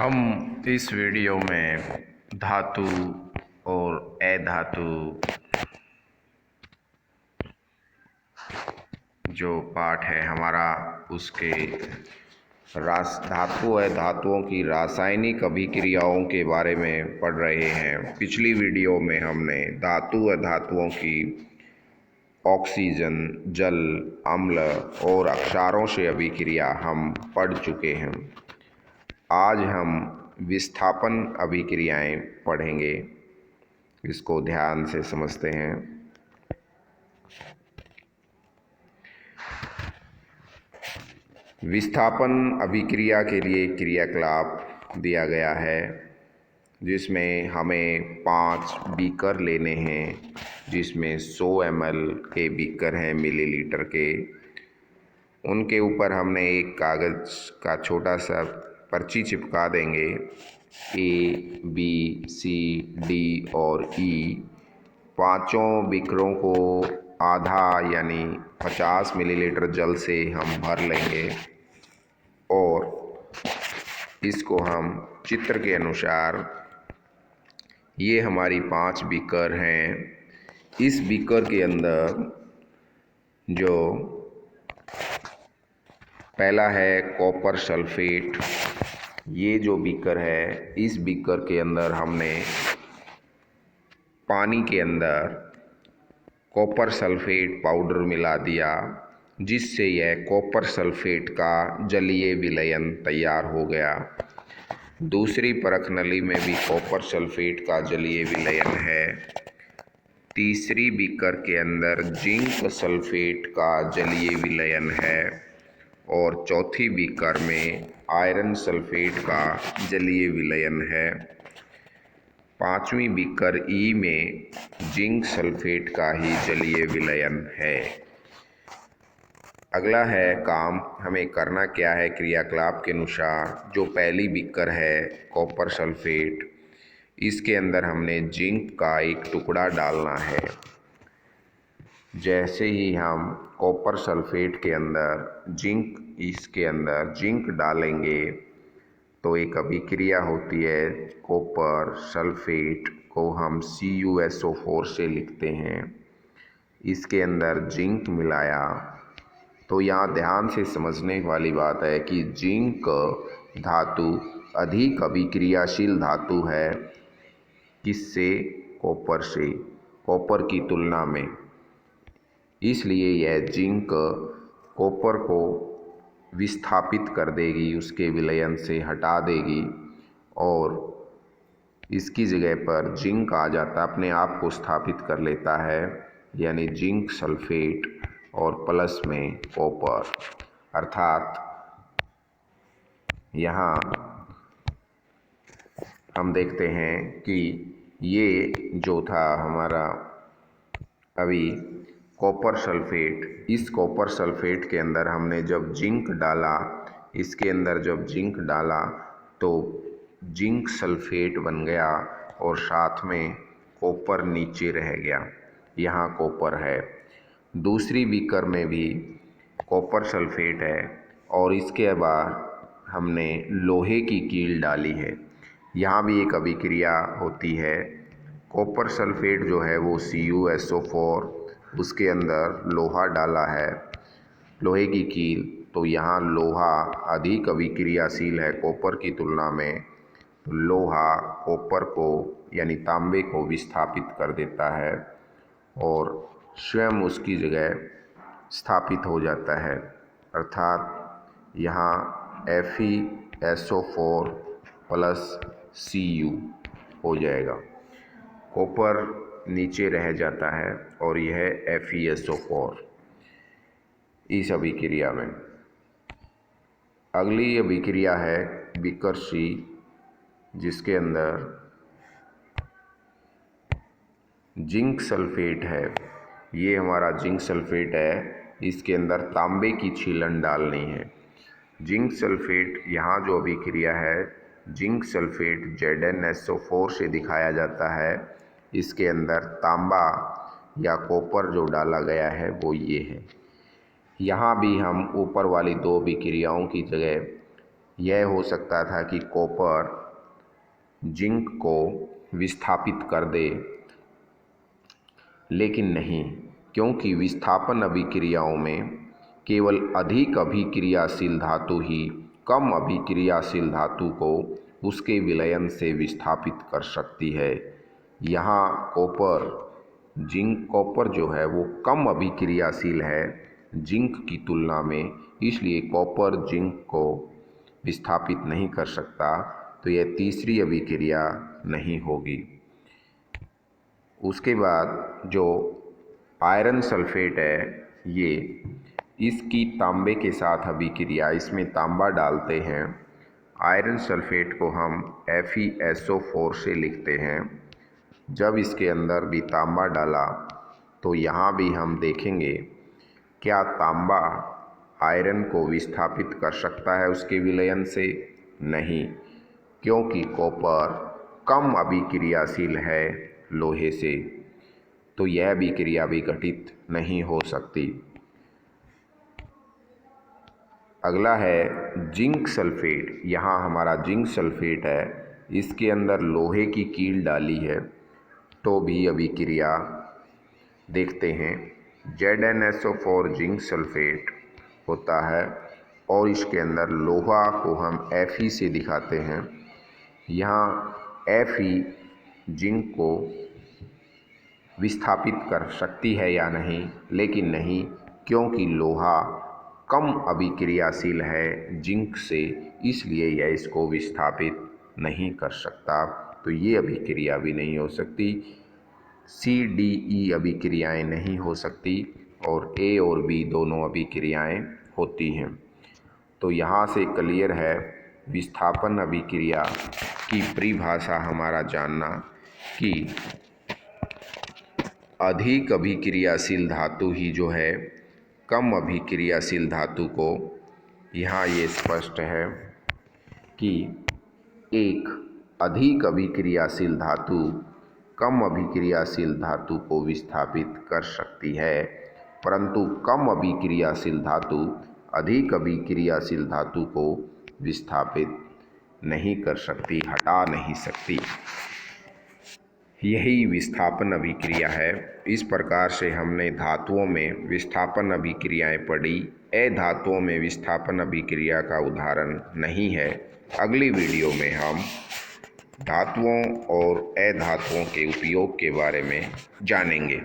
हम इस वीडियो में धातु और अधातु जो पाठ है हमारा उसके धातु और धातुओं की रासायनिक अभिक्रियाओं के बारे में पढ़ रहे हैं। पिछली वीडियो में हमने धातु और धातुओं की ऑक्सीजन, जल, अम्ल और अक्षारों से अभिक्रिया हम पढ़ चुके हैं। आज हम विस्थापन अभिक्रियाएं पढ़ेंगे। इसको ध्यान से समझते हैं। विस्थापन अभिक्रिया के लिए क्रियाकलाप दिया गया है, जिसमें हमें 5 बीकर लेने हैं, जिसमें 100 ml के बीकर हैं मिलीलीटर के। उनके ऊपर हमने एक कागज़ का छोटा सा पर्ची चिपका देंगे। A, B, C, D और E पाँचों बीकरों को आधा यानी 50 मिलीलीटर जल से हम भर लेंगे और इसको हम चित्र के अनुसार, ये हमारी 5 बीकर हैं। इस बीकर के अंदर जो पहला है कॉपर सल्फेट, ये जो बीकर है, इस बीकर के अंदर हमने पानी के अंदर कॉपर सल्फेट पाउडर मिला दिया, जिससे यह कॉपर सल्फेट का जलीय विलयन तैयार हो गया। दूसरी परख नली में भी कॉपर सल्फेट का जलीय विलयन है। तीसरी बीकर के अंदर जिंक सल्फेट का जलीय विलयन है और चौथी बीकर में आयरन सल्फेट का जलीय विलयन है। पांचवी बीकर ई में जिंक सल्फेट का ही जलीय विलयन है। अगला है काम हमें करना क्या है क्रियाकलाप के अनुसार। जो पहली बीकर है कॉपर सल्फेट, इसके अंदर हमने जिंक का एक टुकड़ा डालना है। जैसे ही हम कॉपर सल्फेट के अंदर इसके अंदर जिंक डालेंगे तो एक अभिक्रिया होती है। कॉपर सल्फेट को हम CuSO4 से लिखते हैं। इसके अंदर जिंक मिलाया तो यहाँ ध्यान से समझने वाली बात है कि जिंक धातु अधिक अभिक्रियाशील धातु है। किससे? कॉपर से, कॉपर की तुलना में। इसलिए यह जिंक कॉपर को विस्थापित कर देगी, उसके विलयन से हटा देगी और इसकी जगह पर जिंक आ जाता, अपने आप को स्थापित कर लेता है, यानी जिंक सल्फेट और प्लस में कॉपर। अर्थात यहाँ हम देखते हैं कि ये जो था हमारा अभी कॉपर सल्फेट, इस कॉपर सल्फेट के अंदर हमने जब जिंक डाला, इसके अंदर जब जिंक डाला तो जिंक सल्फेट बन गया और साथ में कॉपर नीचे रह गया। यहाँ कॉपर है। दूसरी बीकर में भी कॉपर सल्फेट है और इसके बाद हमने लोहे की कील डाली है। यहाँ भी एक अभिक्रिया होती है। कॉपर सल्फेट जो है वो CuSO4, उसके अंदर लोहा डाला है, लोहे की कील, तो यहाँ लोहा अधिक अभिक्रियाशील है कॉपर की तुलना में। लोहा कॉपर को यानी तांबे को विस्थापित कर देता है और स्वयं उसकी जगह स्थापित हो जाता है। अर्थात यहाँ FeSO4 प्लस Cu हो जाएगा। कॉपर नीचे रह जाता है और यह FeSO4 इस अभिक्रिया में। अगली अभिक्रिया है बीकर C, जिसके अंदर जिंक सल्फेट है। ये हमारा जिंक सल्फेट है। इसके अंदर तांबे की छीलन डालनी है। जिंक सल्फेट, यहाँ जो अभिक्रिया है, जिंक सल्फेट ZnSO4 से दिखाया जाता है। इसके अंदर तांबा या कॉपर जो डाला गया है वो ये है। यहाँ भी हम ऊपर वाली 2 अभिक्रियाओं की जगह यह हो सकता था कि कॉपर जिंक को विस्थापित कर दे, लेकिन नहीं, क्योंकि विस्थापन अभिक्रियाओं में केवल अधिक अभिक्रियाशील धातु ही कम अभिक्रियाशील धातु को उसके विलयन से विस्थापित कर सकती है। यहाँ कॉपर जो है वो कम अभिक्रियाशील है जिंक की तुलना में, इसलिए कॉपर जिंक को विस्थापित नहीं कर सकता, तो यह तीसरी अभिक्रिया नहीं होगी। उसके बाद जो आयरन सल्फेट है, ये इसकी तांबे के साथ अभिक्रिया, इसमें तांबा डालते हैं। आयरन सल्फेट को हम FeSO4 से लिखते हैं। जब इसके अंदर भी तांबा डाला तो यहाँ भी हम देखेंगे क्या तांबा आयरन को विस्थापित कर सकता है उसके विलयन से? नहीं, क्योंकि कॉपर कम अभिक्रियाशील है लोहे से, तो यह अभिक्रिया भी घटित नहीं हो सकती। अगला है जिंक सल्फेट। यहाँ हमारा जिंक सल्फेट है, इसके अंदर लोहे की कील डाली है तो भी अभिक्रिया देखते हैं। ZnSO4 जिंक सल्फेट होता है और इसके अंदर लोहा को हम Fe से दिखाते हैं। यहाँ Fe जिंक को विस्थापित कर सकती है या नहीं? लेकिन नहीं, क्योंकि लोहा कम अभिक्रियाशील है जिंक से, इसलिए यह इसको विस्थापित नहीं कर सकता, तो ये अभिक्रिया भी नहीं हो सकती। CDE अभिक्रियाएं नहीं हो सकती और A और B दोनों अभिक्रियाएं होती हैं। तो यहाँ से क्लियर है विस्थापन अभिक्रिया की परिभाषा हमारा जानना कि अधिक अभिक्रियाशील धातु ही जो है कम अभिक्रियाशील धातु को, यहाँ ये स्पष्ट है कि एक अधिक अभिक्रियाशील धातु कम अभिक्रियाशील धातु को विस्थापित कर सकती है, परंतु कम अभिक्रियाशील धातु अधिक अभिक्रियाशील धातु को विस्थापित नहीं कर सकती, हटा नहीं सकती। यही विस्थापन अभिक्रिया है। इस प्रकार से हमने धातुओं में विस्थापन अभिक्रियाएं पढ़ी। अधातुओं में विस्थापन अभिक्रिया का उदाहरण नहीं है। अगली वीडियो में हम धातुओं और अधातुओं के उपयोग के बारे में जानेंगे।